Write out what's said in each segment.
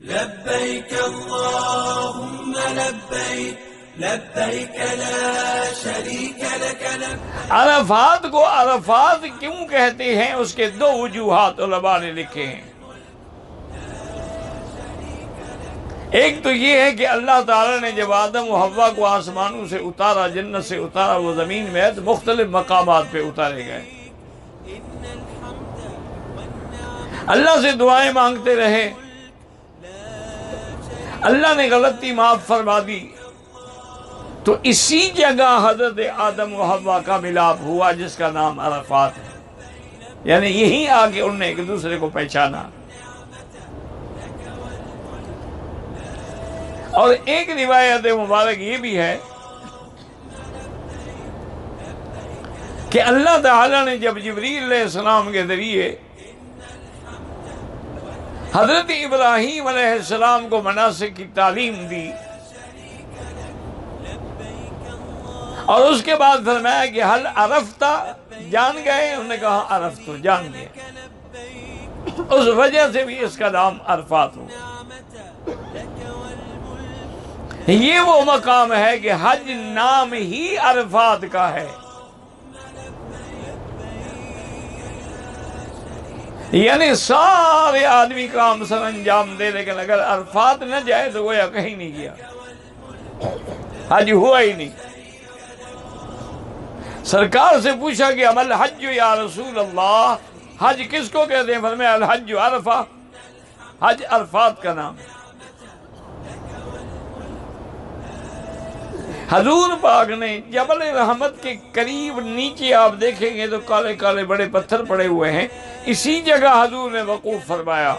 لبيك اللهم لبيك لبيك لا شريك لك لبيك۔ عرفات کو عرفات کیوں کہتے ہیں، اس کے دو وجوہات علماء نے لکھے ہیں۔ ایک تو یہ ہے کہ اللہ تعالیٰ نے جب آدم و حوا کو آسمانوں سے اتارا، جنت سے اتارا، وہ زمین میں ہے تو مختلف مقامات پہ اتارے گئے، اللہ سے دعائیں مانگتے رہے، اللہ نے غلطی معاف فرما دی، تو اسی جگہ حضرت آدم و حوا کا ملاپ ہوا جس کا نام عرفات ہے، یعنی یہی آ کے انہوں نے ایک دوسرے کو پہچانا۔ اور ایک روایت مبارک یہ بھی ہے کہ اللہ تعالیٰ نے جب جبریل علیہ السلام کے ذریعے حضرت ابراہیم علیہ السلام کو مناسک کی تعلیم دی، اور اس کے بعد فرمایا کہ حل عرفت، جان گئے؟ انہوں نے کہا عرفت، جان گئے، اس وجہ سے بھی اس کا نام عرفات ہو۔ یہ وہ مقام ہے کہ حج نام ہی عرفات کا ہے، یعنی سارے آدمی کام سر انجام دے، لیکن اگر عرفات نہ جائے تو گویا کہیں نہیں گیا، حج ہوا ہی نہیں۔ سرکار سے پوچھا کہ عمل حج یا رسول اللہ، حج کس کو کہتے ہیں؟ فرمایا الحج عرفہ، حج عرفات کا نام ہے۔ حضور پاک نے جبل رحمت کے قریب نیچے آپ دیکھیں گے تو کالے کالے بڑے پتھر پڑے ہوئے ہیں، اسی جگہ حضور نے وقوف فرمایا،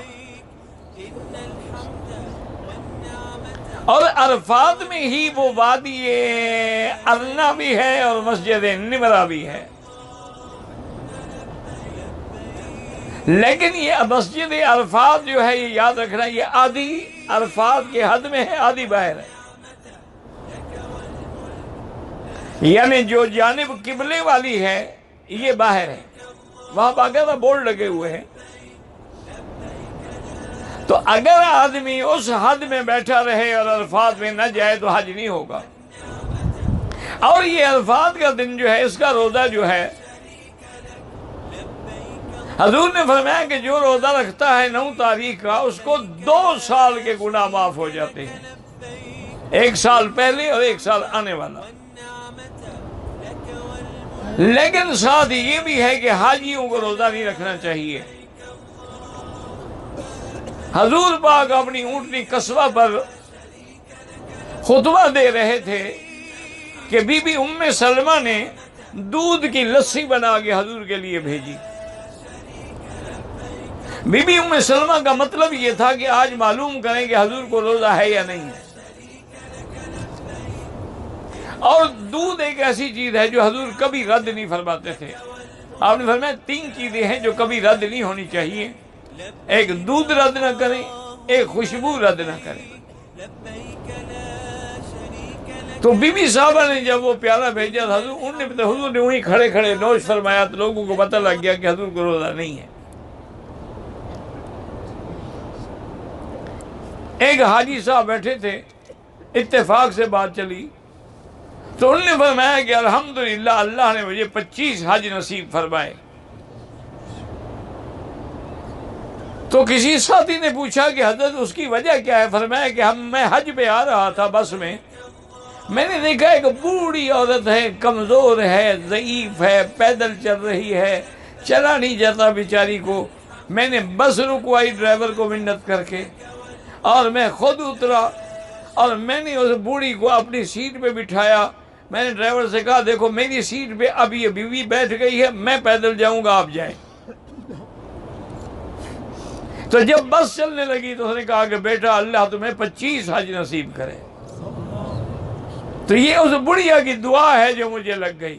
اور عرفات میں ہی وہ وادی ارنا بھی ہے اور مسجد نمرہ بھی ہے، لیکن یہ مسجد عرفات جو ہے یہ یاد رکھنا، یہ آدھی عرفات کے حد میں ہے، آدھی باہر ہے، یعنی جو جانب قبلے والی ہے یہ باہر ہے، وہاں باقاعدہ بورڈ لگے ہوئے ہیں، تو اگر آدمی اس حد میں بیٹھا رہے اور عرفات میں نہ جائے تو حج نہیں ہوگا۔ اور یہ عرفات کا دن جو ہے، اس کا روزہ جو ہے، حضور نے فرمایا کہ جو روزہ رکھتا ہے 9 تاریخ کا، اس کو 2 سال کے گناہ معاف ہو جاتے ہیں، 1 سال پہلے اور 1 سال آنے والا۔ لیکن ساتھ یہ بھی ہے کہ حاجیوں کو روزہ نہیں رکھنا چاہیے۔ حضور پاک اپنی اونٹنی قصبہ پر خطبہ دے رہے تھے کہ بی بی ام سلمہ نے دودھ کی لسی بنا کے حضور کے لیے بھیجی۔ بی بی ام سلمہ کا مطلب یہ تھا کہ آج معلوم کریں کہ حضور کو روزہ ہے یا نہیں ہے، اور دودھ ایک ایسی چیز ہے جو حضور کبھی رد نہیں فرماتے تھے۔ آپ نے فرمایا 3 چیزیں ہیں جو کبھی رد نہیں ہونی چاہیے، ایک دودھ رد نہ کریں، ایک خوشبو رد نہ کریں۔ تو بی بی صاحبہ نے جب وہ پیالہ بھیجا تھا حضور نے وہیں کھڑے کھڑے نوش فرمایا، تو لوگوں کو پتہ لگ گیا کہ حضور کو روزہ نہیں ہے۔ ایک حاجی صاحب بیٹھے تھے، اتفاق سے بات چلی، تو انہوں نے فرمایا کہ الحمدللہ اللہ نے مجھے 25 حج نصیب فرمائے۔ تو کسی ساتھی نے پوچھا کہ حضرت اس کی وجہ کیا ہے؟ فرمایا کہ میں حج پہ آ رہا تھا بس میں نے دیکھا ایک بوڑھی عورت ہے، کمزور ہے، ضعیف ہے، پیدل چل رہی ہے، چلا نہیں جاتا بیچاری کو۔ میں نے بس رکوائی ڈرائیور کو منت کر کے، اور میں خود اترا، اور میں نے اس بوڑھی کو اپنی سیٹ پہ بٹھایا۔ میں نے ڈرائیور سے کہا دیکھو میری سیٹ پہ اب یہ بیوی بیٹھ گئی ہے، میں پیدل جاؤں گا، آپ جائیں۔ تو جب بس چلنے لگی تو اس نے کہا کہ بیٹا اللہ تمہیں 25 حج نصیب کرے۔ تو یہ اس بڑھیا کی دعا ہے جو مجھے لگ گئی۔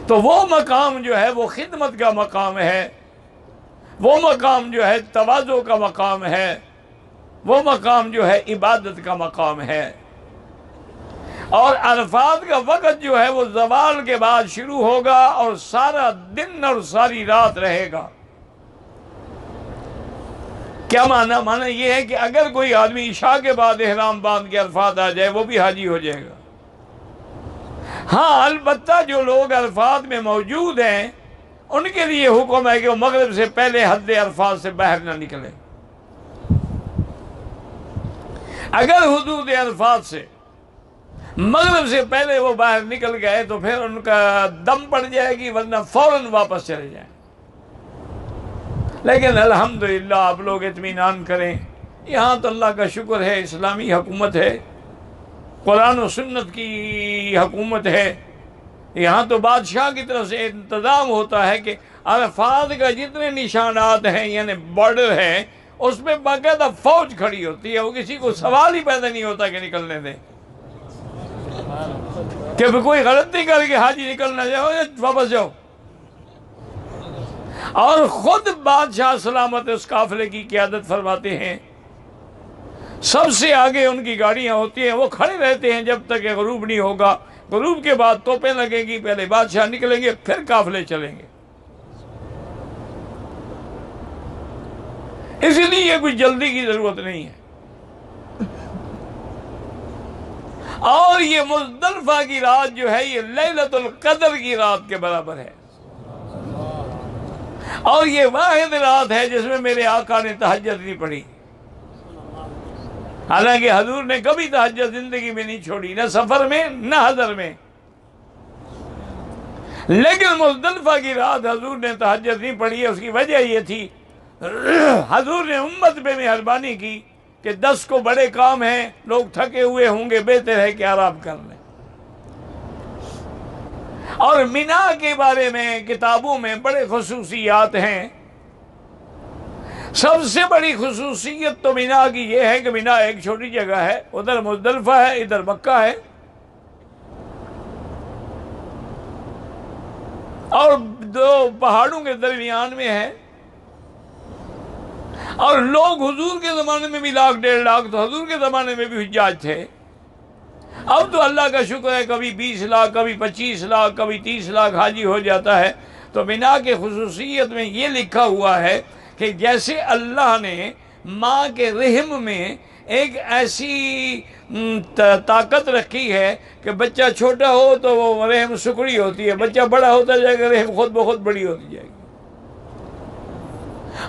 تو وہ مقام جو ہے وہ خدمت کا مقام ہے، وہ مقام جو ہے تواضع کا مقام ہے، وہ مقام جو ہے عبادت کا مقام ہے۔ اور عرفات کا وقت جو ہے وہ زوال کے بعد شروع ہوگا اور سارا دن اور ساری رات رہے گا۔ کیا معنی یہ ہے کہ اگر کوئی آدمی عشاء کے بعد احرام باندھ کے عرفات آ جائے وہ بھی حاجی ہو جائے گا۔ ہاں البتہ جو لوگ عرفات میں موجود ہیں ان کے لیے حکم ہے کہ وہ مغرب سے پہلے حد عرفات سے باہر نہ نکلے۔ اگر حدود عرفات سے مغرب سے پہلے وہ باہر نکل گئے تو پھر ان کا دم پڑ جائے گی، ورنہ فوراً واپس چلے جائیں۔ لیکن الحمدللہ آپ لوگ اطمینان کریں، یہاں تو اللہ کا شکر ہے اسلامی حکومت ہے، قرآن و سنت کی حکومت ہے۔ یہاں تو بادشاہ کی طرف سے انتظام ہوتا ہے کہ عرفات کا جتنے نشانات ہیں یعنی بارڈر ہے اس میں باقاعدہ فوج کھڑی ہوتی ہے، وہ کسی کو سوال ہی پیدا نہیں ہوتا کہ نکلنے دیں، کہ کوئی غلطی کر کے حاجی نکلنا جاؤ واپس جاؤ۔ اور خود بادشاہ سلامت اس قافلے کی قیادت فرماتے ہیں، سب سے آگے ان کی گاڑیاں ہوتی ہیں، وہ کھڑے رہتے ہیں جب تک کہ غروب نہیں ہوگا، غروب کے بعد توپیں لگیں گی، پہلے بادشاہ نکلیں گے پھر قافلے چلیں گے۔ اس لیے کوئی جلدی کی ضرورت نہیں ہے۔ اور یہ مزدلفہ کی رات جو ہے یہ لیلۃ القدر کی رات کے برابر ہے، اور یہ واحد رات ہے جس میں میرے آقا نے تہجد نہیں پڑھی۔ حالانکہ حضور نے کبھی تہجد زندگی میں نہیں چھوڑی، نہ سفر میں نہ حضر میں، لیکن مزدلفہ کی رات حضور نے تہجد نہیں پڑھی۔ اس کی وجہ یہ تھی حضور نے امت پہ مہربانی کی کہ 10 کو بڑے کام ہیں، لوگ تھکے ہوئے ہوں گے، بہتر ہے کہ آرام کر لیں۔ اور مینا کے بارے میں کتابوں میں بڑے خصوصیات ہیں۔ سب سے بڑی خصوصیت تو مینا کی یہ ہے کہ مینا ایک چھوٹی جگہ ہے، ادھر مزدلفہ ہے ادھر مکہ ہے، اور دو پہاڑوں کے درمیان میں ہے، اور لوگ حضور کے زمانے میں بھی 1,00,000 1.5 لاکھ تو حضور کے زمانے میں بھی حجاج تھے۔ اب تو اللہ کا شکر ہے کبھی 20 لاکھ کبھی 25 لاکھ کبھی 30 لاکھ حاجی ہو جاتا ہے۔ تو مینا کے خصوصیت میں یہ لکھا ہوا ہے کہ جیسے اللہ نے ماں کے رحم میں ایک ایسی طاقت رکھی ہے کہ بچہ چھوٹا ہو تو وہ رحم سکڑی ہوتی ہے، بچہ بڑا ہوتا جائے گا رحم خود بخود بڑی ہوتی جائے گی۔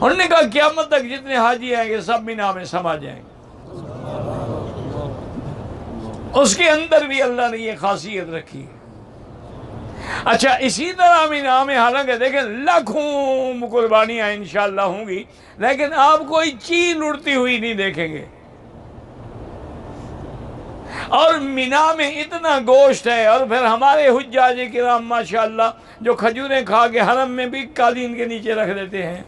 انہوں نے کہا قیامت تک جتنے حاجی آئیں گے سب مینا میں سما جائیں گے۔ اس کے اندر بھی اللہ نے یہ خاصیت رکھی ہے۔ اچھا اسی طرح مینا میں حالانکہ دیکھیں لاکھوں قربانیاں انشاءاللہ ہوں گی، لیکن آپ کوئی چیل اڑتی ہوئی نہیں دیکھیں گے۔ اور مینا میں اتنا گوشت ہے، اور پھر ہمارے حجاج کرام ماشاءاللہ جو کھجوریں کھا کے حرم میں بھی قالین کے نیچے رکھ دیتے ہیں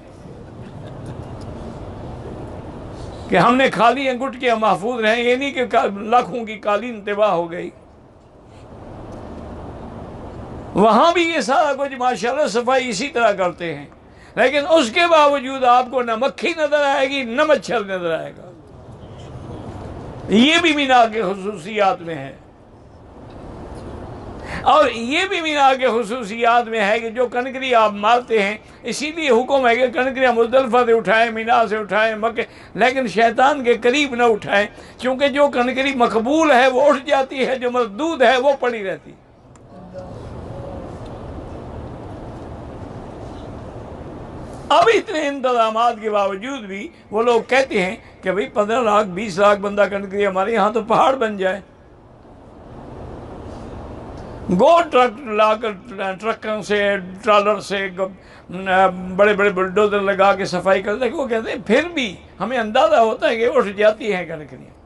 کہ ہم نے کھا لی ہیں گٹکیاں محفوظ رہیں، یہ نہیں کہ لاکھوں کی قالین تباہ ہو گئی۔ وہاں بھی یہ سارا کچھ ماشاءاللہ صفائی اسی طرح کرتے ہیں، لیکن اس کے باوجود آپ کو نہ مکھی نظر آئے گی نہ مچھر نظر آئے گا۔ یہ بھی مینا کے خصوصیات میں ہے۔ اور یہ بھی مینا کے خصوصیات میں ہے کہ جو کنکری آپ مارتے ہیں، اسی لیے حکم ہے کہ کنکریاں مزدلفہ سے اٹھائیں، مینا سے اٹھائیں، مکہ، لیکن شیطان کے قریب نہ اٹھائیں، کیونکہ جو کنکری مقبول ہے وہ اٹھ جاتی ہے، جو مردود ہے وہ پڑی رہتی۔ اب اتنے انتظامات کے باوجود بھی وہ لوگ کہتے ہیں کہ بھئی 15 لاکھ 20 لاکھ بندہ کنکری ہمارے یہاں تو پہاڑ بن جائے۔ گو ٹرک لا کر ٹرکوں سے ٹرالر سے بڑے بڑے بلڈوزر لگا کے صفائی کرتے ہیں، وہ کہتے ہیں پھر بھی ہمیں اندازہ ہوتا ہے کہ اٹھ جاتی ہیں کنکریاں۔